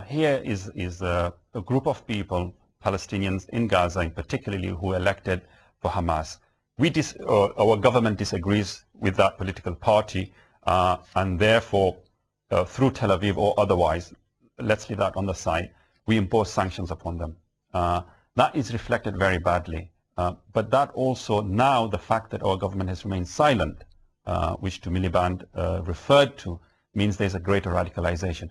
Here is a group of people, Palestinians in Gaza in particularly, who elected for Hamas. Our government disagrees with that political party, and therefore, through Tel Aviv or otherwise, let's leave that on the side, we impose sanctions upon them. That is reflected very badly. But that also, now the fact that our government has remained silent, which to Miliband referred to, means there's a greater radicalization.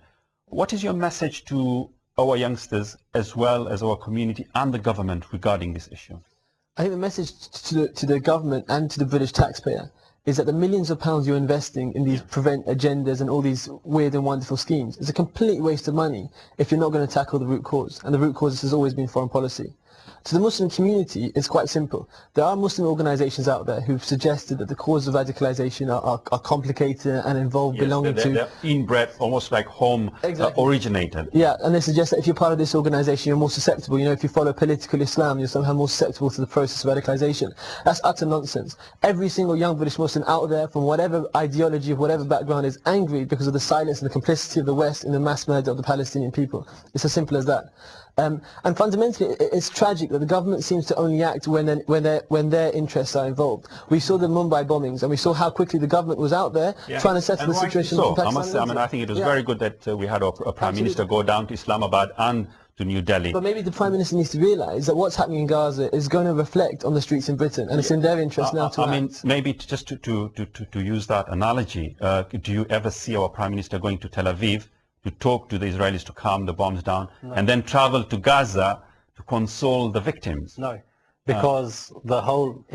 What is your message to our youngsters as well as our community and the government regarding this issue? I think the message to the government and to the British taxpayer is that the millions of pounds you're investing in these prevent agendas and all these weird and wonderful schemes is a complete waste of money if you're not going to tackle the root cause. And the root cause has always been foreign policy. To the Muslim community, it's quite simple. There are Muslim organisations out there who've suggested that the causes of radicalisation are complicated and involve belonging to... They're inbred, almost like home originated. Yeah, and they suggest that if you're part of this organisation, you're more susceptible. You know, if you follow political Islam, you're somehow more susceptible to the process of radicalisation. That's utter nonsense. Every single young British Muslim out there, from whatever ideology, of whatever background, is angry because of the silence and the complicity of the West in the mass murder of the Palestinian people. It's as simple as that. And fundamentally, it's tragic that the government seems to only act when their interests are involved. We saw the Mumbai bombings, and we saw how quickly the government was out there trying to settle the situation. So, I must say, I think it was very good that we had a Prime Minister go down to Islamabad and to New Delhi. But maybe the Prime Minister needs to realise that what's happening in Gaza is going to reflect on the streets in Britain, and it's in their interest now to act. I mean, maybe just to use that analogy, do you ever see our Prime Minister going to Tel Aviv to talk to the Israelis to calm the bombs down, and then travel to Gaza to console the victims? No, because the whole